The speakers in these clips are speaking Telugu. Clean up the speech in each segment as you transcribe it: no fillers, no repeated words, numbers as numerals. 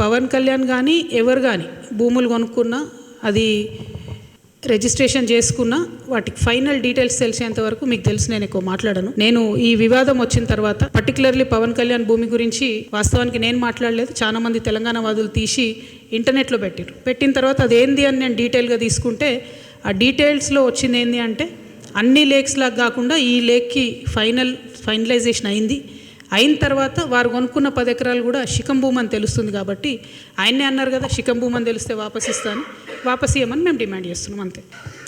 పవన్ కళ్యాణ్ కానీ ఎవరు కానీ భూములు కొనుక్కున్నా అది రిజిస్ట్రేషన్ చేసుకున్నా వాటికి ఫైనల్ డీటెయిల్స్ తెలిసేంత వరకు మీకు తెలిసి నేను ఎక్కువ మాట్లాడను. నేను ఈ వివాదం వచ్చిన తర్వాత పర్టికులర్లీ పవన్ కళ్యాణ్ భూమి గురించి వాస్తవానికి నేను మాట్లాడలేదు, చాలా మంది తెలంగాణ వాదులు తీసి ఇంటర్నెట్లో పెట్టిన తర్వాత అదేంది అని నేను డీటెయిల్గా తీసుకుంటే ఆ డీటెయిల్స్లో వచ్చింది ఏంది అంటే అన్ని లేక్స్ లాగా కాకుండా ఈ లేక్కి ఫైనలైజేషన్ అయిన తర్వాత వారు కొనుక్కున్న 10 ఎకరాలు కూడా శిఖం భూమి అని తెలుస్తుంది. కాబట్టి ఆయన్నే అన్నారు కదా శిఖం భూమి అని తెలిస్తే వాపస్ ఇవ్వమని మేము డిమాండ్ చేస్తున్నాం అంతే.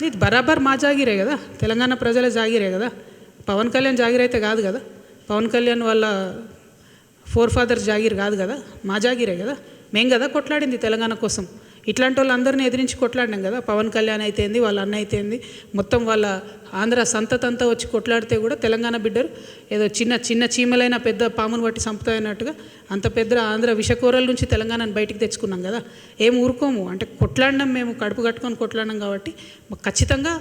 ఇది బరాబర్ మా జాగిరే కదా, తెలంగాణ ప్రజల జాగిరే కదా, పవన్ కళ్యాణ్ జాగిర్ అయితే కాదు కదా, పవన్ కళ్యాణ్ వాళ్ళ ఫాదర్స్ జాగిర్ కాదు కదా, మా జాగిరే కదా. మేం కదా కొట్లాడింది తెలంగాణ కోసం. ఇట్లాంటి వాళ్ళందరినీ ఎదిరించి కొట్లాడినాం కదా. పవన్ కళ్యాణ్ అయితేంది, వాళ్ళ అన్న అయితేంది, మొత్తం వాళ్ళ ఆంధ్ర సంతతంతా వచ్చి కొట్లాడితే కూడా తెలంగాణ బిడ్డరు ఏదో చిన్న చీమలైన పెద్ద పామును బట్టి సంపుతాయన్నట్టుగా అంత పెద్ద ఆంధ్ర విషకూరల నుంచి తెలంగాణను బయటికి తెచ్చుకున్నాం కదా. ఏం ఊరుకోము అంటే కొట్లాడినాం, మేము కడుపు కట్టుకొని కొట్లాడినాం కాబట్టి మాకు ఖచ్చితంగా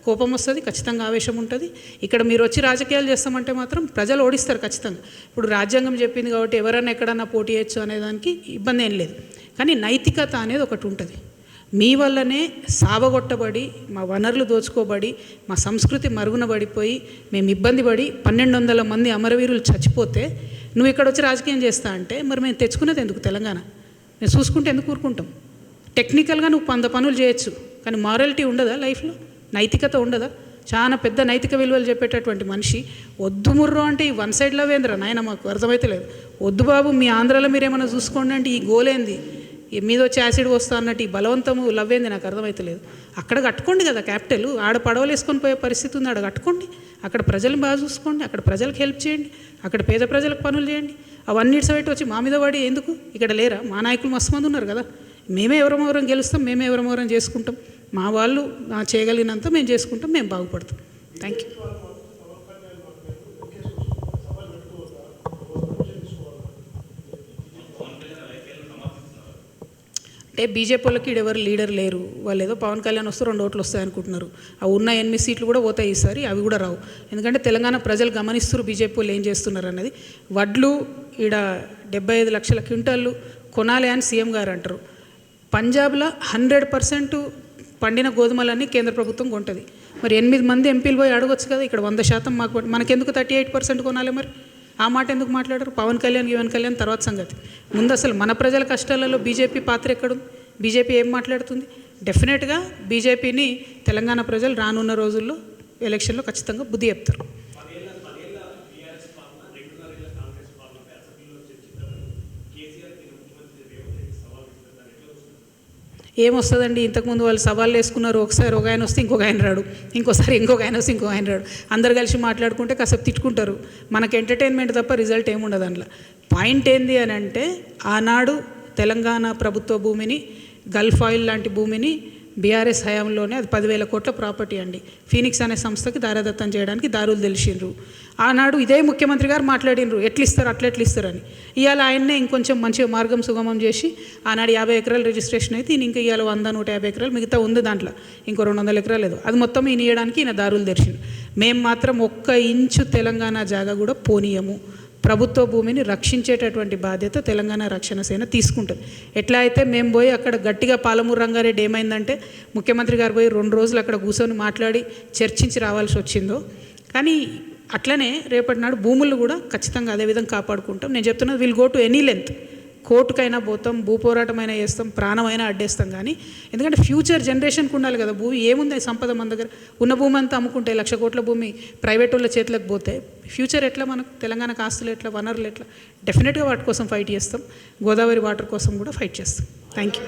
కోపం వస్తుంది, ఖచ్చితంగా ఆవేశం ఉంటుంది. ఇక్కడ మీరు వచ్చి రాజకీయాలు చేస్తామంటే మాత్రం ప్రజలు ఓడిస్తారు ఖచ్చితంగా. ఇప్పుడు రాజ్యాంగం చెప్పింది కాబట్టి ఎవరైనా ఎక్కడన్నా పోటీ చేయొచ్చు అనేదానికి ఇబ్బంది ఏం లేదు. కానీ నైతికత అనేది ఒకటి ఉంటుంది. మీ వల్లనే సావగొట్టబడి, మా వనరులు దోచుకోబడి, మా సంస్కృతి మరుగున పడిపోయి, మేము ఇబ్బంది పడి 1200 మంది అమరవీరులు చచ్చిపోతే నువ్వు ఇక్కడ వచ్చి రాజకీయం చేస్తా అంటే మరి మేము తెచ్చుకునేది ఎందుకు తెలంగాణ? మేము చూసుకుంటే ఎందుకు ఊరుకుంటాం? టెక్నికల్గా నువ్వు 100 పనులు చేయొచ్చు, కానీ మారాలిటీ ఉండదా లైఫ్లో? నైతికత ఉండదా? చాలా పెద్ద నైతిక విలువలు చెప్పేటటువంటి మనిషి వద్దు ముర్రో అంటే ఈ వన్ సైడ్ లవ్ ఏంద్రా నాయన, మాకు అర్థమైతే లేదు. వద్దు బాబు మీ ఆంధ్రాలో మీరేమైనా చూసుకోండి అంటే ఈ గోలేంది, మీద వచ్చి యాసిడ్ వస్తా అన్నట్టు ఈ బలవంతము లవ్ ఏంది నాకు అర్థమైతే లేదు. అక్కడ కట్టుకోండి కదా క్యాపిటల్, ఆడ పడవలు వేసుకొని పోయే పరిస్థితి ఉంది, ఆడ కట్టుకోండి. అక్కడ ప్రజలను బాగా చూసుకోండి, అక్కడ ప్రజలకు హెల్ప్ చేయండి, అక్కడ పేద ప్రజలకు పనులు చేయండి. అవన్నీ ఇట్సబెట్టి వచ్చి మా మీద పడి ఎందుకు? ఇక్కడ లేరా మా నాయకులు? మస్తు మంది ఉన్నారు కదా. మేమే ఎవరమవరం గెలుస్తాం, మేమే ఎవరమవరం చేసుకుంటాం. మా వాళ్ళు చేయగలిగినంత మేము చేసుకుంటాం, మేము బాగుపడతాం. Thank you. అంటే బీజేపీ వాళ్ళకి ఎవరు లీడర్ లేరు, వాళ్ళు ఏదో పవన్ కళ్యాణ్ వస్తే 2 ఓట్లు వస్తాయి అనుకుంటున్నారు. ఆ ఉన్న 8 సీట్లు కూడా పోతాయి ఈసారి, అవి కూడా రావు. ఎందుకంటే తెలంగాణ ప్రజలు గమనిస్తున్నారు బీజేపీ వాళ్ళు ఏం చేస్తున్నారు అన్నది. వడ్లు ఈడ 75 లక్షల క్వింటాళ్ళు కొనాలి అని సీఎం గారు అంటారు. పంజాబ్లో 100% పండిన గోధుమలన్నీ కేంద్ర ప్రభుత్వం కొంటుంది. మరి 8 మంది ఎంపీలు పోయి అడగొచ్చు కదా, ఇక్కడ 100% మనకెందుకు 38% కొనాలి? మరి ఆ మాట ఎందుకు మాట్లాడరు? పవన్ కళ్యాణ్ తర్వాత సంగతి. ముందు అసలు మన ప్రజల కష్టాలలో బీజేపీ పాత్ర ఎక్కడుంది? బీజేపీ ఏం మాట్లాడుతుంది? డెఫినెట్గా బీజేపీని తెలంగాణ ప్రజలు రానున్న రోజుల్లో ఎలక్షన్లో ఖచ్చితంగా బుద్ధి చెప్తారు. ఏమొస్తుందండి? ఇంతకుముందు వాళ్ళు సవాళ్ళు వేసుకున్నారు. ఒకసారి ఒక ఆయన వస్తే ఇంకొక ఆయన రాడు, ఇంకోసారి ఇంకొక ఆయన వస్తే ఇంకొక ఆయన రాడు. అందరు కలిసి మాట్లాడుకుంటే కాసేపు తిట్టుకుంటారు. మనకు ఎంటర్టైన్మెంట్ తప్ప రిజల్ట్ ఏముండదు అందులో. పాయింట్ ఏంది అని అంటే ఆనాడు తెలంగాణ ప్రభుత్వ భూమిని, గల్ఫ్ ఆయిల్ లాంటి భూమిని బీఆర్ఎస్ హయాంలోనే అది 10,000 కోట్ల ప్రాపర్టీ అండి. ఫీనిక్స్ అనే సంస్థకి దారాదత్తం చేయడానికి దారులు తెలిసిండ్రు. ఆనాడు ఇదే ముఖ్యమంత్రి గారు మాట్లాడినరు ఎట్లిస్తారు అట్లెట్లిస్తారని. ఇవాళ ఆయన్నే ఇంకొంచెం మంచిగా మార్గం సుగమం చేసి ఆనాడు 50 ఎకరాలు రిజిస్ట్రేషన్ అయితే ఈయన ఇంకా ఇవాళ 100-150 ఎకరాలు మిగతా ఉంది, దాంట్లో ఇంకో 200 ఎకరాలు లేదు, అది మొత్తం ఈయన ఇవ్వడానికి ఈయన దారులు తెరిచిండు. మేము మాత్రం 1 ఇంచు తెలంగాణ జాగా కూడా పోనీయము. ప్రభుత్వ భూమిని రక్షించేటటువంటి బాధ్యత తెలంగాణ రక్షణ సేన తీసుకుంటుంది. ఎట్లా అయితే మేము పోయి అక్కడ గట్టిగా పాలమూరు రంగారెడ్డి ఏమైందంటే ముఖ్యమంత్రి గారు పోయి 2 రోజులు అక్కడ కూర్చొని మాట్లాడి చర్చించి రావాల్సి వచ్చిందో, కానీ అట్లనే రేపటి నాడు భూములు కూడా ఖచ్చితంగా అదేవిధంగా కాపాడుకుంటాం. నేను చెప్తున్నది will go to any length. కోర్టుకైనా పోతాం, భూ పోరాటమైనా చేస్తాం, ప్రాణమైనా అడ్డేస్తాం. కానీ ఎందుకంటే ఫ్యూచర్ జనరేషన్కి ఉండాలి కదా. భూమి ఏముంది సంపద మన దగ్గర? ఉన్న భూమి అంతా అమ్ముకుంటే 1,00,000 కోట్ల భూమి ప్రైవేట్ వాళ్ళ చేతులకు పోతే ఫ్యూచర్ ఎట్లా? మనకు తెలంగాణకు ఆస్తులు ఎట్లా, వనరులు ఎట్లా? డెఫినెట్గా వాటి కోసం ఫైట్ చేస్తాం. గోదావరి వాటర్ కోసం కూడా ఫైట్ చేస్తాం. Thank you.